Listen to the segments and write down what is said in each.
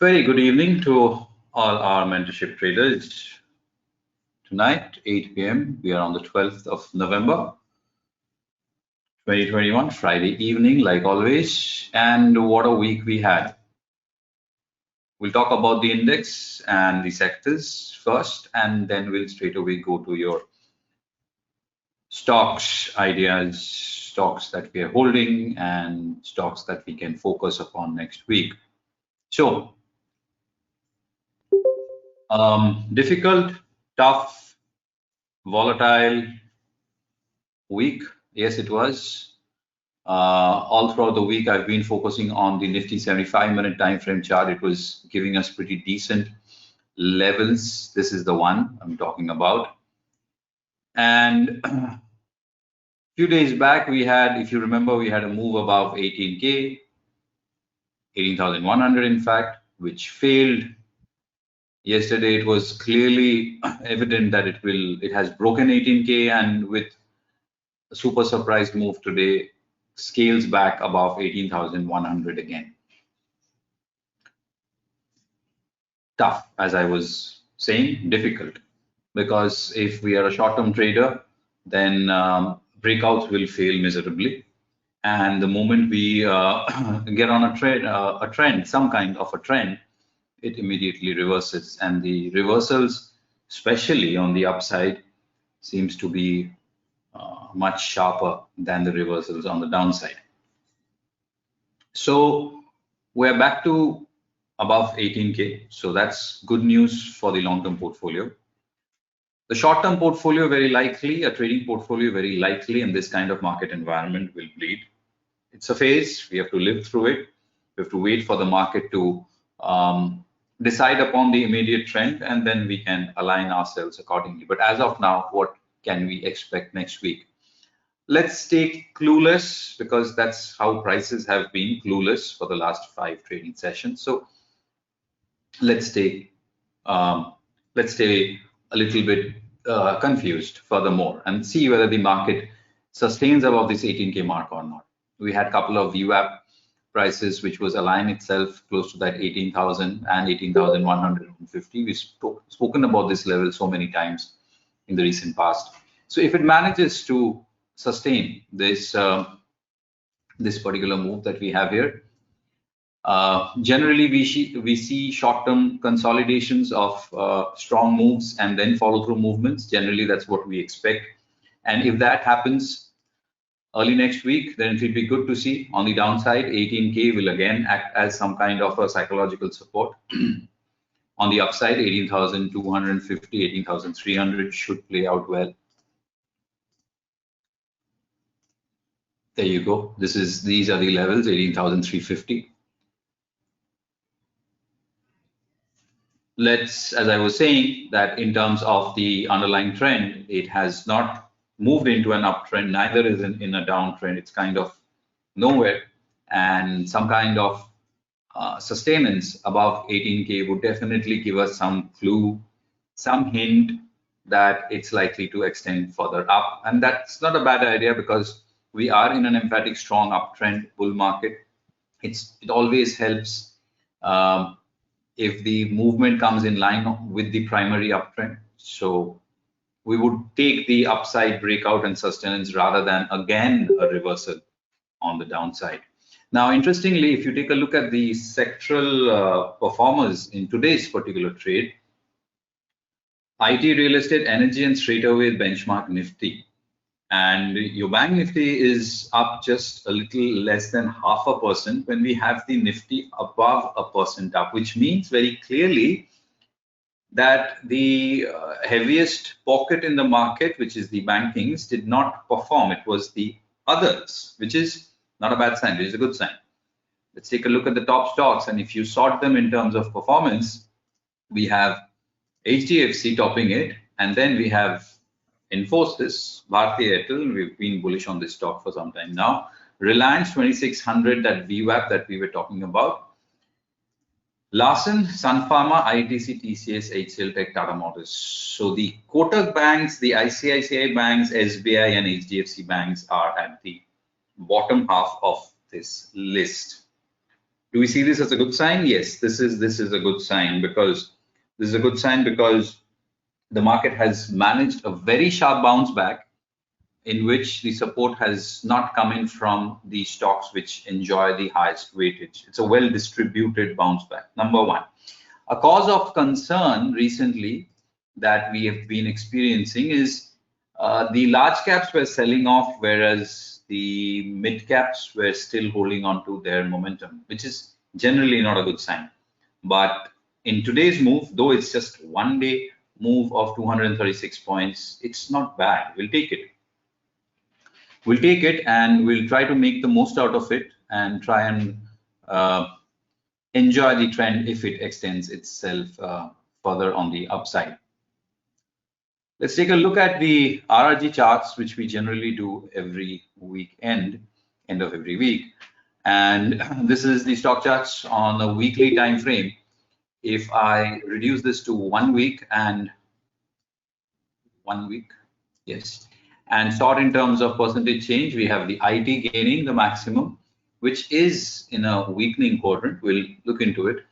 Very good evening to all our mentorship traders. Tonight, 8 p.m., we are on the 12th of November, 2021, Friday evening, like always. And what a week we had. We'll talk about the index and the sectors first, and then we'll straight away go to your stocks, ideas, stocks that we are holding, and stocks that we can focus upon next week. So, difficult, tough, volatile week. Yes, it was. All throughout the week, I've been focusing on the Nifty 75-minute time frame chart. It was giving us pretty decent levels. This is the one I'm talking about. And a few days back, we had, if you remember, we had a move above 18K, 18,100 in fact, which failed. Yesterday, it was clearly evident that it has broken 18K, and with a super surprise move today, scales back above 18,100 again. Tough, as I was saying, difficult, because if we are a short-term trader, then breakouts will fail miserably. And the moment we get on a trend, some kind of a trend, it immediately reverses. And the reversals, especially on the upside, seems to be much sharper than the reversals on the downside. So we're back to above 18K. So that's good news for the long-term portfolio. The short-term portfolio, very likely, a trading portfolio, very likely in this kind of market environment will bleed. It's a phase. We have to live through it. We have to wait for the market to decide upon the immediate trend, and then we can align ourselves accordingly. But as of now, what can we expect next week? Let's take clueless, because that's how prices have been clueless for the last 5 trading sessions. So let's stay a little bit confused furthermore and see whether the market sustains above this 18K mark or not. We had a couple of VWAP prices which was align itself close to that 18,000 and 18,150. We've spoken about this level so many times in the recent past. So if it manages to sustain this this particular move that we have here, generally we see short-term consolidations of strong moves and then follow-through movements. Generally, that's what we expect. And if that happens early next week, then it will be good to see. On the downside, 18K will again act as some kind of a psychological support. On the upside, 18,250, 18,300 should play out well. There you go. These are the levels, 18,350. As I was saying, that in terms of the underlying trend, it has not moved into an uptrend, neither is in a downtrend. It's kind of nowhere, and some kind of sustenance above 18K would definitely give us some clue, some hint that it's likely to extend further up. And that's not a bad idea, because we are in an emphatic strong uptrend bull market. It always helps if the movement comes in line with the primary uptrend. So we would take the upside breakout and sustenance rather than again a reversal on the downside. Now, interestingly, if you take a look at the sectoral performers in today's particular trade, IT, real estate, energy, and straight away benchmark Nifty. And your bank Nifty is up just a little less than 0.5% when we have the Nifty above 1% up, which means very clearly that the heaviest pocket in the market, which is the bankings, did not perform. It was the others, which is not a bad sign, which is a good sign. Let's take a look at the top stocks, and if you sort them in terms of performance, we have HDFC topping it, and then we have Infosys, Bharti Airtel. We've been bullish on this stock for some time now. Reliance 2600, that VWAP that we were talking about. Larsen, Sun Pharma, ITC, TCS, HCL Tech, Tata Motors. So the Kotak banks, the ICICI banks, SBI, and HDFC banks are at the bottom half of this list. Do we see this as a good sign? Yes, this is a good sign, because the market has managed a very sharp bounce back, in which the support has not come in from the stocks which enjoy the highest weightage. It's a well distributed bounce back. Number one. A cause of concern recently that we have been experiencing is the large caps were selling off, whereas the mid caps were still holding on to their momentum, which is generally not a good sign. But in today's move, though it's just 1 day move of 236 points, it's not bad. We'll take it. We'll take it, and we'll try to make the most out of it and try and enjoy the trend if it extends itself further on the upside. Let's take a look at the RRG charts, which we generally do every end of every week. And this is the stock charts on a weekly time frame. If I reduce this to 1 week and 1 week, yes, and sort in terms of percentage change, we have the IT gaining the maximum, which is in a weakening quadrant. We'll look into it.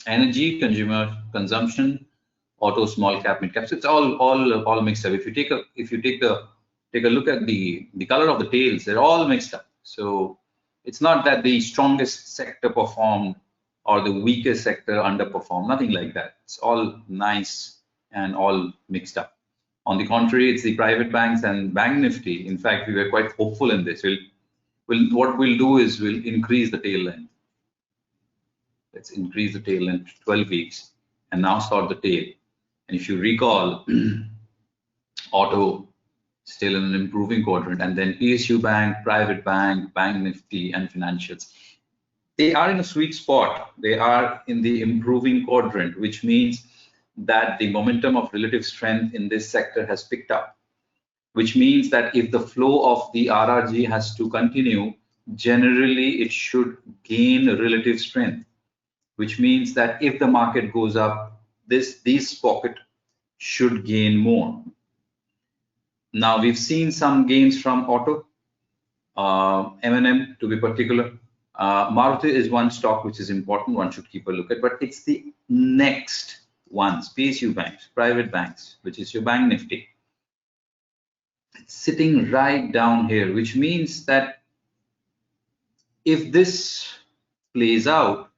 Energy, consumer consumption, auto, small cap, mid caps. It's all mixed up. If you take a look at the color of the tails, they're all mixed up. So it's not that the strongest sector performed or the weakest sector underperformed. Nothing like that. It's all nice and all mixed up. On the contrary, it's the private banks and bank Nifty. In fact, we were quite hopeful in this. What we'll do is we'll increase the tail length. Let's increase the tail length to 12 weeks and now sort the tail. And if you recall, auto still in an improving quadrant, and then PSU bank, private bank, bank Nifty, and financials. They are in a sweet spot. They are in the improving quadrant, which means that the momentum of relative strength in this sector has picked up, which means that if the flow of the RRG has to continue, generally it should gain relative strength, which means that if the market goes up, these pocket should gain more. Now we've seen some gains from auto, M&M to be particular. Maruti is one stock which is important, one should keep a look at, but it's the next ones, PSU banks, private banks, which is your bank Nifty. It's sitting right down here, which means that if this plays out,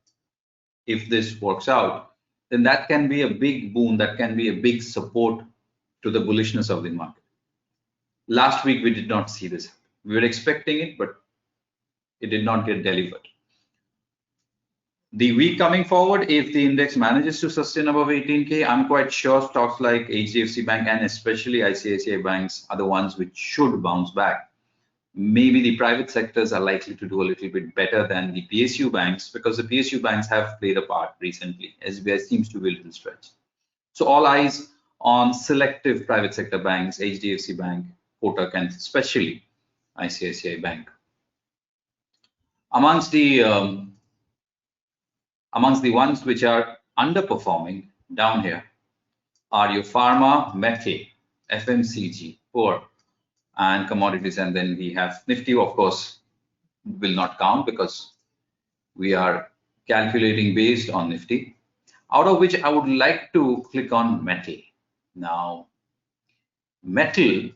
if this works out, then that can be a big boon, that can be a big support to the bullishness of the market. Last week, we did not see this. We were expecting it, but it did not get delivered. The week coming forward, if the index manages to sustain above 18K, I'm quite sure stocks like HDFC Bank and especially ICICI banks are the ones which should bounce back. Maybe the private sectors are likely to do a little bit better than the PSU banks, because the PSU banks have played a part recently. SBI seems to be a little stretched. So all eyes on selective private sector banks, HDFC Bank, Kotak, and especially ICICI Bank. Amongst the ones which are underperforming down here are your pharma, metal, FMCG, poor, and commodities. And then we have Nifty, of course, will not count because we are calculating based on Nifty, out of which I would like to click on metal. Now, metal,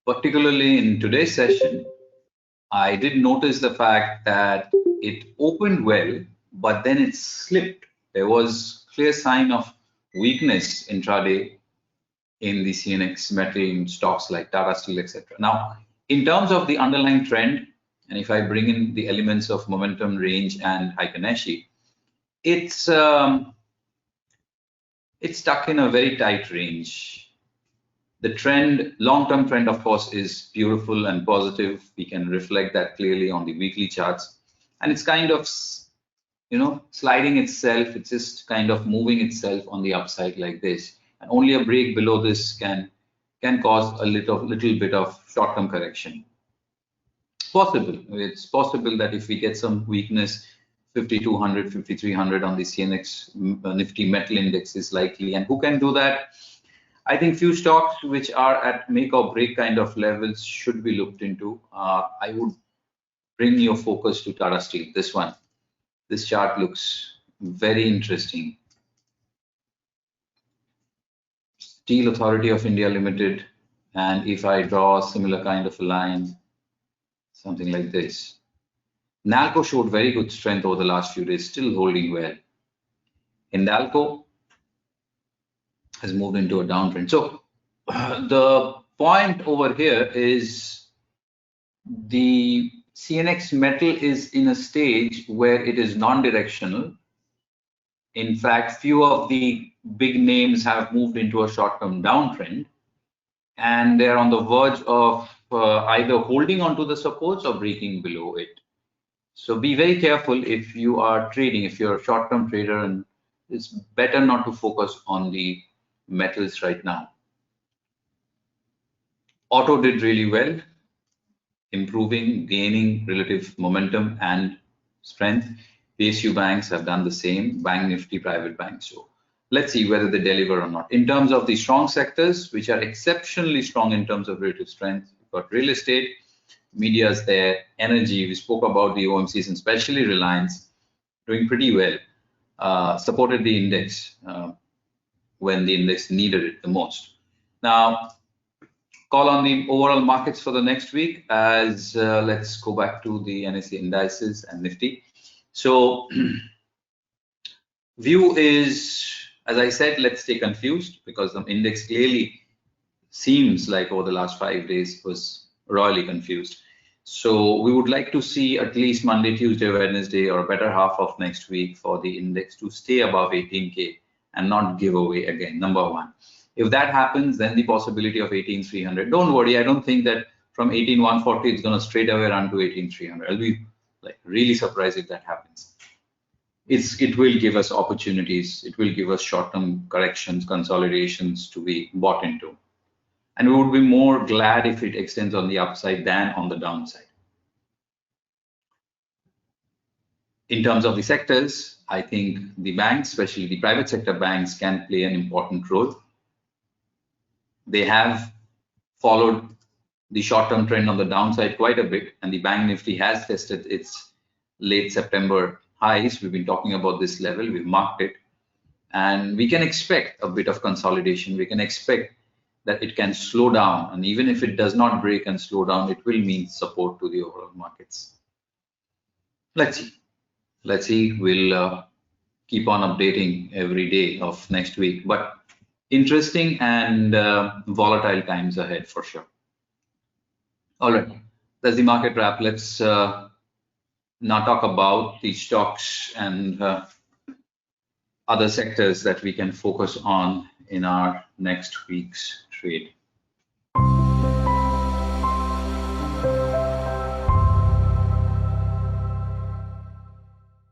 particularly in today's session, I did notice the fact that it opened well, but then it slipped. There was clear sign of weakness intraday in the CNX metal stocks like Tata Steel, etc. Now, in terms of the underlying trend, and if I bring in the elements of momentum, range, and Heiken-Ashi, it's stuck in a very tight range. The trend, long-term trend, of course, is beautiful and positive. We can reflect that clearly on the weekly charts. And it's kind of, sliding itself. It's just kind of moving itself on the upside like this. And only a break below this can cause a little bit of short-term correction. Possible. It's possible that if we get some weakness, 5,200, 5,300 on the CNX Nifty Metal Index is likely. And who can do that? I think few stocks which are at make or break kind of levels should be looked into. I would bring your focus to Tata Steel. This one, this chart looks very interesting. Steel Authority of India Limited, and if I draw a similar kind of a line, something like this. Nalco showed very good strength over the last few days, still holding well. Hindalco has moved into a downtrend. So the point over here is the CNX metal is in a stage where it is non-directional. In fact, few of the big names have moved into a short-term downtrend, and they're on the verge of either holding onto the supports or breaking below it. So be very careful if you are trading, if you're a short-term trader, and it's better not to focus on the metals right now. Auto did really well, improving, gaining relative momentum and strength. PSU banks have done the same, Bank Nifty private banks. So let's see whether they deliver or not. In terms of the strong sectors, which are exceptionally strong in terms of relative strength, we've got real estate, media is there, energy, we spoke about the OMCs and especially Reliance, doing pretty well, supported the index when the index needed it the most. Now, call on the overall markets for the next week as let's go back to the NSE indices and Nifty. So view is, as I said, let's stay confused because the index clearly seems like over the last 5 days was royally confused. So we would like to see at least Monday, Tuesday, Wednesday, or a better half of next week for the index to stay above 18K and not give away again, number one. If that happens, then the possibility of 18,300. Don't worry, I don't think that from 18,140 it's going to straight away run to 18,300. I'll be like really surprised if that happens. It will give us opportunities. It will give us short-term corrections, consolidations to be bought into. And we would be more glad if it extends on the upside than on the downside. In terms of the sectors, I think the banks, especially the private sector banks, can play an important role. They have followed the short-term trend on the downside quite a bit, and the Bank Nifty has tested its late September highs. We've been talking about this level, we've marked it, and we can expect a bit of consolidation. We can expect that it can slow down, and even if it does not break and slow down, it will mean support to the overall markets. Let's see. We'll keep on updating every day of next week, but interesting and volatile times ahead for sure. All right, that's the market wrap. Let's now talk about the stocks and other sectors that we can focus on in our next week's trade.